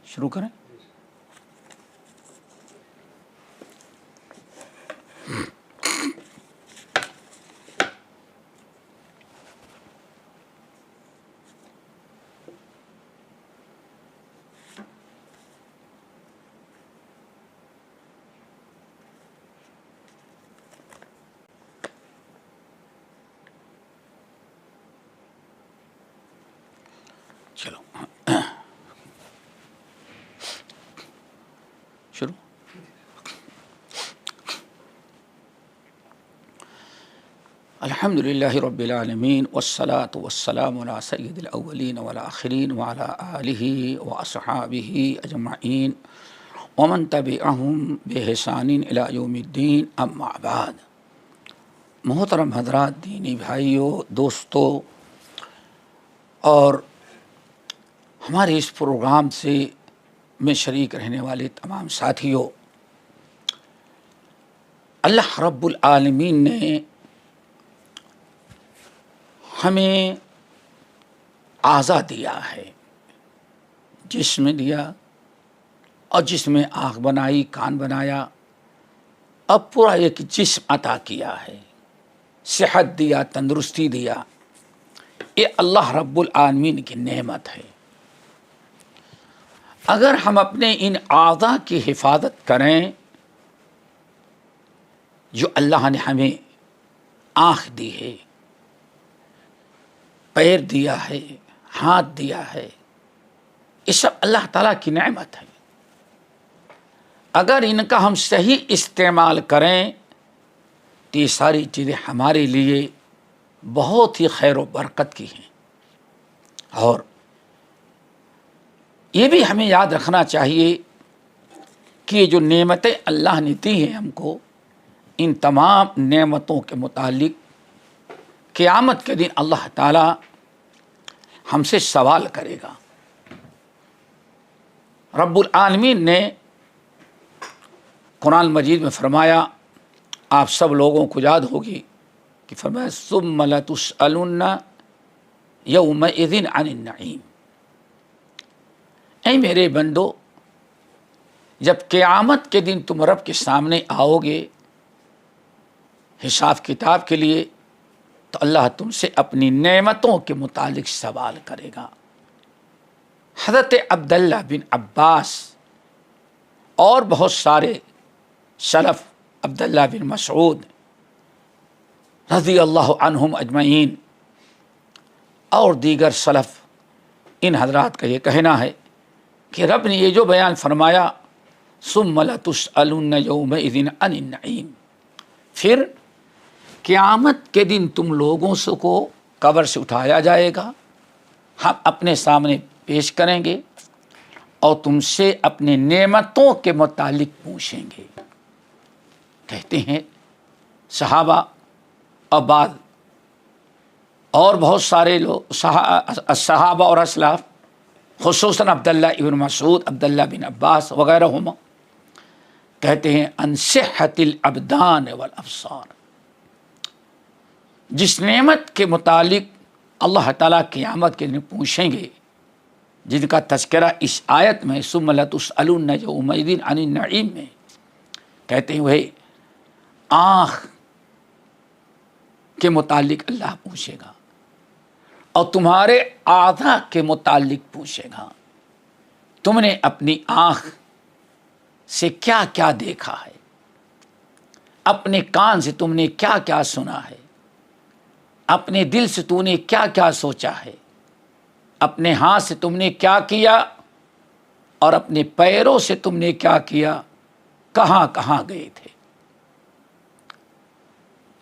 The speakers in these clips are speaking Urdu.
شروع کریں. چلو شروع. الحمد للہ رب العالمین والصلاة والسلام علی سید الاولین والآخرین وعلی آلہ واصحابہ اجمعین ومن تبعہم بإحسان الی یوم الدین. اما بعد. محترم حضرات، دینی بھائیوں، دوستوں اور ہمارے اس پروگرام سے میں شریک رہنے والے تمام ساتھیوں، اللہ رب العالمین نے ہمیں اعضاء دیا ہے، جسم دیا اور جسم میں آنکھ بنائی، کان بنایا، اب پورا ایک جسم عطا کیا ہے، صحت دیا، تندرستی دیا. یہ اللہ رب العالمین کی نعمت ہے. اگر ہم اپنے ان اعضاء کی حفاظت کریں، جو اللہ نے ہمیں آنکھ دی ہے، پیر دیا ہے، ہاتھ دیا ہے، یہ سب اللہ تعالیٰ کی نعمت ہے. اگر ان کا ہم صحیح استعمال کریں تو یہ ساری چیزیں ہمارے لیے بہت ہی خیر و برکت کی ہیں. اور یہ بھی ہمیں یاد رکھنا چاہیے کہ یہ جو نعمتیں اللہ نے دی ہیں ہم کو، ان تمام نعمتوں کے متعلق قیامت کے دن اللہ تعالی ہم سے سوال کرے گا. رب العالمین نے قرآن مجید میں فرمایا، آپ سب لوگوں کو یاد ہوگی کہ فرمایا ثم لتسألن یومئذ عن النعیم. اے میرے بندو، جب قیامت کے دن تم رب کے سامنے آؤ گے حساب کتاب کے لیے، تو اللہ تم سے اپنی نعمتوں کے متعلق سوال کرے گا. حضرت عبداللہ بن عباس اور بہت سارے سلف، عبداللہ بن مسعود رضی اللہ عنہم اجمعین اور دیگر سلف، ان حضرات کا یہ کہنا ہے کہ رب نے یہ جو بیان فرمایا ثم لتسألن یومئذ عن النعیم، پھر قیامت کے دن تم لوگوں سے کو قبر سے اٹھایا جائے گا، ہم اپنے سامنے پیش کریں گے اور تم سے اپنے نعمتوں کے متعلق پوچھیں گے. کہتے ہیں صحابہ اور بعد اور بہت سارے لوگ صحابہ اور اسلاف، خصوصاً عبداللہ ابن مسعود، عبداللہ بن عباس وغیرہ ہم، کہتے ہیں ان صحت الابدان والابصار. جس نعمت کے متعلق اللہ تعالیٰ قیامت کے دن پوچھیں گے، جن کا تذکرہ اس آیت میں ثم لتسألن یومئذ عن النعیم میں، کہتے ہیں وہی آنکھ کے متعلق اللہ پوچھے گا اور تمہارے اعضاء کے متعلق پوچھے گا. تم نے اپنی آنکھ سے کیا کیا دیکھا ہے، اپنے کان سے تم نے کیا کیا سنا ہے، اپنے دل سے تم نے کیا کیا سوچا ہے، اپنے ہاتھ سے تم نے کیا کیا اور اپنے پیروں سے تم نے کیا کیا، کہاں کہاں گئے تھے.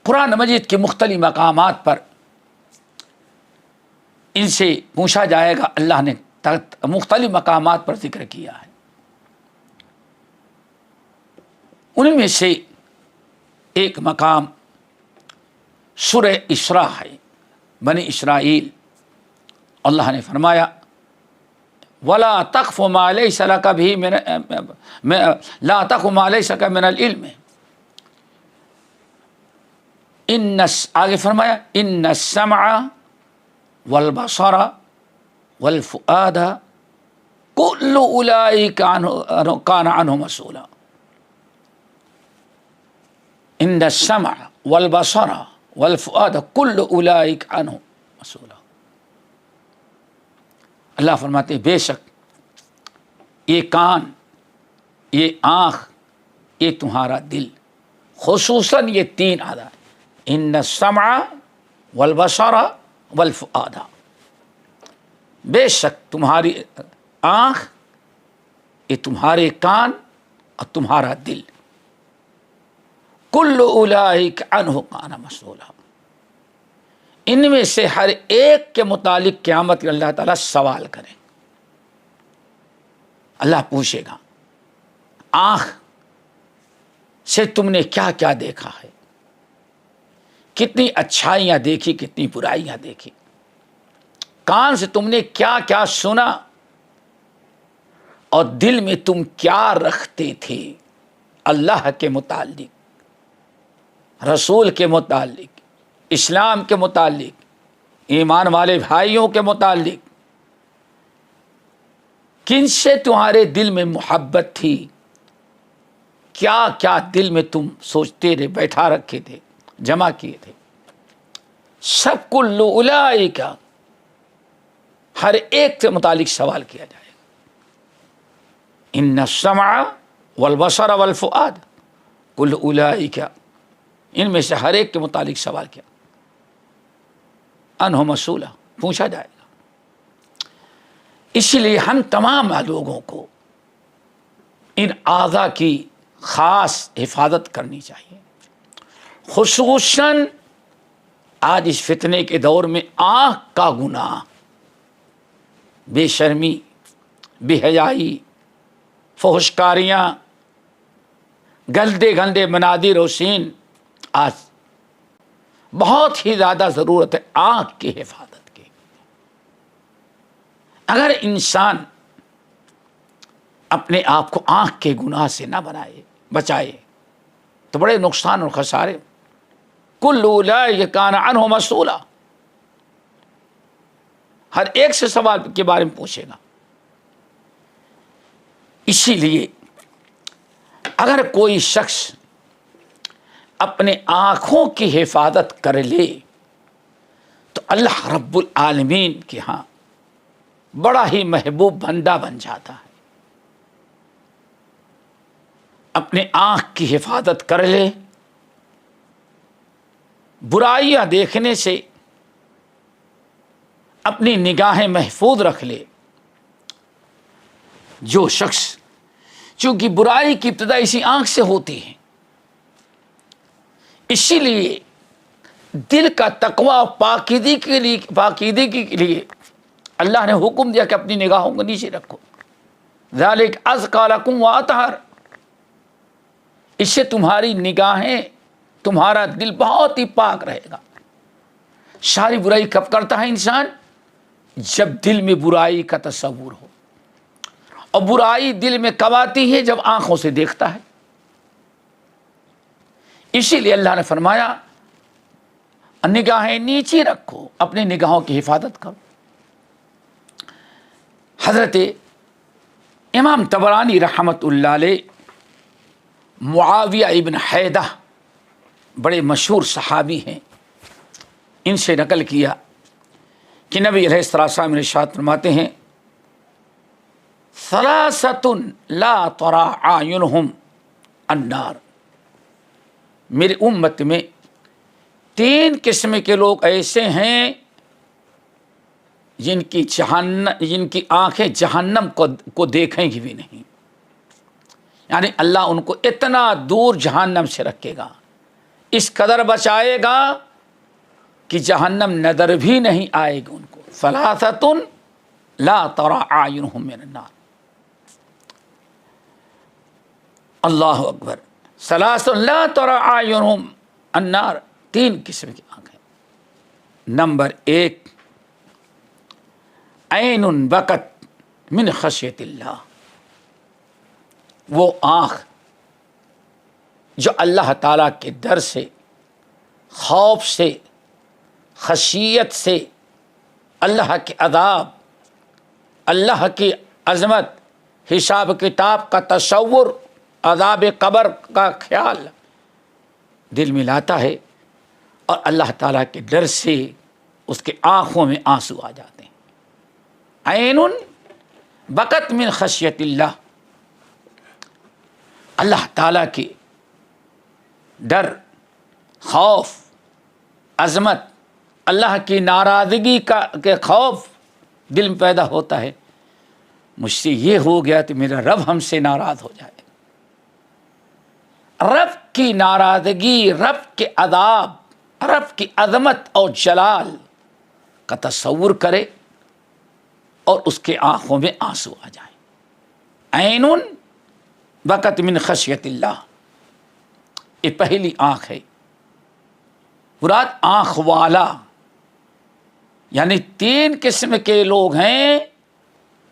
قرآن مجید کے مختلف مقامات پر ان سے پوچھا جائے گا. اللہ نے مختلف مقامات پر ذکر کیا ہے. ان میں سے ایک مقام سورہ اسراء ہے، بنی اسرائیل. اللہ نے فرمایا وَلَا تَقْفُ مَا لَيْسَ لَكَ بِهِ لَا تَقْفُ مَا لَيْسَ لَكَ مِنَ الْعِلْمِ. آگے فرمایا ان السمع والبصر والفؤاد کل اولئک کان عنہ مسئولا، ان السمع والبصر والفؤاد کل اولئک عنہ مسئولا۔ اللہ فرماتے ہیں بے شک یہ کان، یہ آنکھ، یہ تمہارا دل، خصوصاً یہ تین اعضاء، ان السمع والبصر والفؤاد، بے شک تمہاری آنکھ، یہ تمہارے کان اور تمہارا دل، کل اولئک عنہ کان مسئولا، ان میں سے ہر ایک کے متعلق قیامت میں اللہ تعالیٰ سوال کریں۔ اللہ پوچھے گا آنکھ سے تم نے کیا کیا دیکھا ہے، کتنی اچھائیاں دیکھی، کتنی برائیاں دیکھی، کان سے تم نے کیا کیا سنا، اور دل میں تم کیا رکھتے تھے اللہ کے متعلق، رسول کے متعلق، اسلام کے متعلق، ایمان والے بھائیوں کے متعلق، کن سے تمہارے دل میں محبت تھی، کیا کیا دل میں تم سوچتے رہے، بیٹھا رکھے تھے، جمع کیے تھے، سب کل اولئک، ہر ایک کے متعلق سوال کیا جائے گا۔ ان السمع والبصر والفؤاد کل اولئک، ان میں سے ہر ایک کے متعلق سوال کیا، عنہ مسئولا، پوچھا جائے گا۔ اس لیے ہم تمام لوگوں کو ان اعضاء کی خاص حفاظت کرنی چاہیے، خصوصاً آج اس فتنے کے دور میں آنکھ کا گناہ، بے شرمی، بے حیائی، فحشکاریاں، گندے گندے مناظر و سین، آج بہت ہی زیادہ ضرورت ہے آنکھ کی حفاظت کی۔ اگر انسان اپنے آپ کو آنکھ کے گناہ سے نہ بچائے تو بڑے نقصان اور خسارے، کل اولئک کان عنہ مسئولا، ہر ایک سے سوال کے بارے میں پوچھے گا۔ اسی لیے اگر کوئی شخص اپنے آنکھوں کی حفاظت کر لے تو اللہ رب العالمین کے ہاں بڑا ہی محبوب بندہ بن جاتا ہے۔ اپنے آنکھ کی حفاظت کر لے، برائیاں دیکھنے سے اپنی نگاہیں محفوظ رکھ لے۔ جو شخص، چونکہ برائی کی ابتدا اسی آنکھ سے ہوتی ہے، اسی لیے دل کا تقوی اور پاکیدگی کے لیے اللہ نے حکم دیا کہ اپنی نگاہوں کو نیچے رکھو، ذالک ازکی لکم واطہر، اس سے تمہاری نگاہیں، تمہارا دل بہت ہی پاک رہے گا۔ ساری برائی کب کرتا ہے انسان؟ جب دل میں برائی کا تصور ہو، اور برائی دل میں کب آتی ہے؟ جب آنکھوں سے دیکھتا ہے۔ اسی لیے اللہ نے فرمایا نگاہیں نیچے رکھو، اپنے نگاہوں کی حفاظت کرو۔ حضرت امام طبرانی رحمۃ اللہ علیہ معاویہ ابن حیدہ بڑے مشہور صحابی ہیں، ان سے نقل کیا کہ نبی علیہ السلام نے ارشاد فرماتے ہیں ثلاثۃ لا تری اعینہم النار، میری امت میں 3 قسم کے لوگ ایسے ہیں جن کی آنکھیں جہنم کو دیکھیں گی بھی نہیں، یعنی اللہ ان کو اتنا دور جہنم سے رکھے گا، اس قدر بچائے گا کہ جہنم نظر بھی نہیں آئے گی ان کو۔ ثلاثۃ لا تری اعینہم من النار، اللہ اکبر، ثلاثۃ لا تری اعینہم النار، 3 قسم کی آنکھیں۔ نمبر 1، عین بکت من خشیت اللہ، وہ آنکھ جو اللہ تعالیٰ کے ڈر سے، خوف سے، خشیت سے، اللہ کے عذاب، اللہ کی عظمت، حساب کتاب کا تصور، عذاب قبر کا خیال دل میں لاتا ہے اور اللہ تعالیٰ کے ڈر سے اس کے آنکھوں میں آنسو آ جاتے ہیں۔ عین بکت من خشیت اللہ، اللہ تعالیٰ کے ڈر، خوف، عظمت، اللہ کی ناراضگی کے خوف دل میں پیدا ہوتا ہے۔ مجھ سے یہ ہو گیا تو میرا رب ہم سے ناراض ہو جائے۔ رب کی ناراضگی، رب کے عذاب، رب کی عظمت اور جلال کا تصور کرے اور اس کے آنکھوں میں آنسو آ جائیں۔ عین بکت من خشیت اللہ، یہ پہلی آنکھ ہے۔ مراد آنکھ والا، یعنی 3 قسم کے لوگ ہیں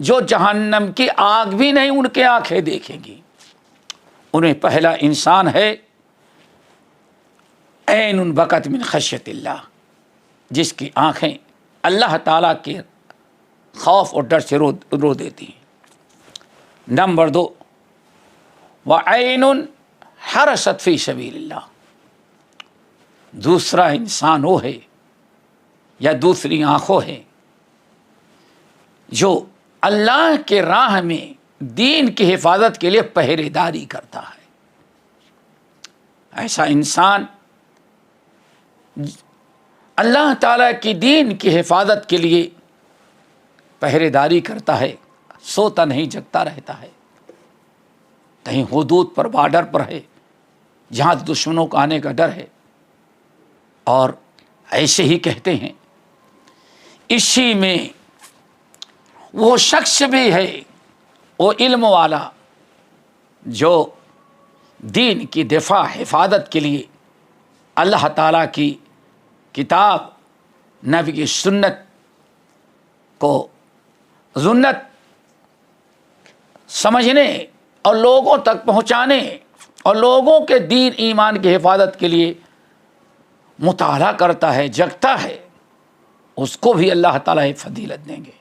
جو جہنم کی آگ بھی نہیں ان کے آنکھیں دیکھیں گی۔ انہیں پہلا انسان ہے عین بکت من خشیت اللہ، جس کی آنکھیں اللہ تعالیٰ کے خوف اور ڈر سے رو دیتی ہیں۔ نمبر 2، وعین حرست فی سبیل اللہ، دوسرا انسان وہ ہے یا دوسری آنکھوں ہے جو اللہ کے راہ میں دین کی حفاظت کے لیے پہرے داری کرتا ہے۔ ایسا انسان اللہ تعالیٰ کی دین کی حفاظت کے لیے پہرے داری کرتا ہے، سوتا نہیں جگتا رہتا ہے، کہیں حدود پر، بارڈر پر ہے جہاں دشمنوں کو آنے کا ڈر ہے۔ اور ایسے ہی کہتے ہیں اسی میں وہ شخص بھی ہے، وہ علم والا جو دین کی دفاع، حفاظت کے لیے اللہ تعالیٰ کی کتاب، نبی کی سنت کو سنت سمجھنے اور لوگوں تک پہنچانے اور لوگوں کے دین ایمان کی حفاظت کے لیے مطالعہ کرتا ہے، جگتا ہے، اس کو بھی اللہ تعالیٰ فضیلت دیں گے۔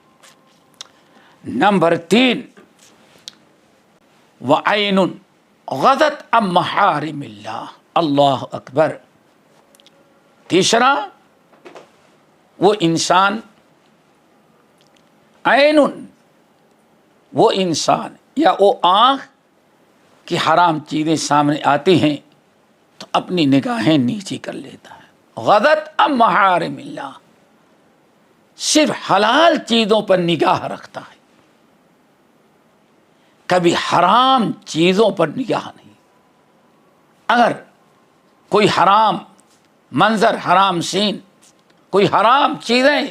نمبر 3، وعین غضت عن محارم اللہ، اللہ اکبر۔ تیسرا، وہ انسان عین، وہ انسان یا وہ آنکھ کی حرام چیزیں سامنے آتی ہیں تو اپنی نگاہیں نیچی کر لیتا ہے۔ غضت عن محارم اللہ، صرف حلال چیزوں پر نگاہ رکھتا ہے، کبھی حرام چیزوں پر نگاہ نہیں۔ اگر کوئی حرام منظر، حرام سین، کوئی حرام چیزیں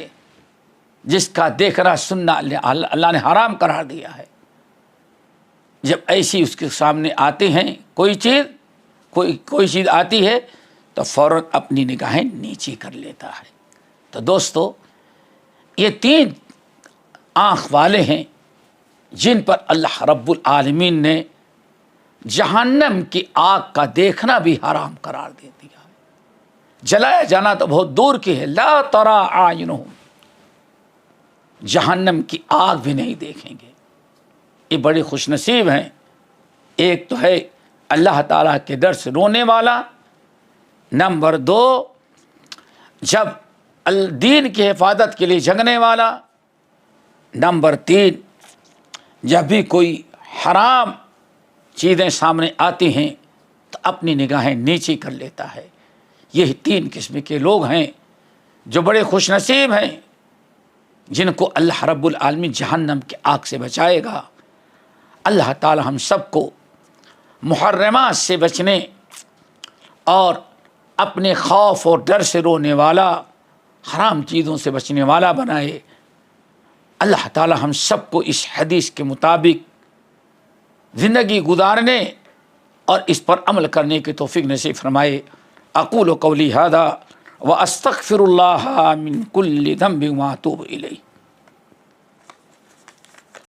جس کا دیکھنا سننا اللہ نے حرام قرار دیا ہے، جب ایسی اس کے سامنے آتے ہیں کوئی چیز آتی ہے تو فوراً اپنی نگاہیں نیچی کر لیتا ہے۔ تو دوستو، یہ 3 آنکھ والے ہیں جن پر اللہ رب العالمین نے جہنم کی آگ کا دیکھنا بھی حرام قرار دے دیا ہے۔ جلایا جانا تو بہت دور کی ہے، لا ترى اعینہم، جہنم کی آگ بھی نہیں دیکھیں گے۔ یہ بڑے خوش نصیب ہیں۔ ایک تو ہے اللہ تعالیٰ کے ڈر سے رونے والا، نمبر 2 جب دین کی حفاظت کے لیے جگنے والا، نمبر 3 جب بھی کوئی حرام چیزیں سامنے آتی ہیں تو اپنی نگاہیں نیچی کر لیتا ہے۔ یہ 3 قسم کے لوگ ہیں جو بڑے خوش نصیب ہیں، جن کو اللہ رب العالمین جہنم کی آگ سے بچائے گا۔ اللہ تعالی ہم سب کو محرمات سے بچنے اور اپنے خوف اور ڈر سے رونے والا، حرام چیزوں سے بچنے والا بنائے۔ اللہ تعالی ہم سب کو اس حدیث کے مطابق زندگی گزارنے اور اس پر عمل کرنے کی توفیق نصیب فرمائے۔ اقول قولی ھذا واستغفر اللہ من کل ذنب واتوب الیہ۔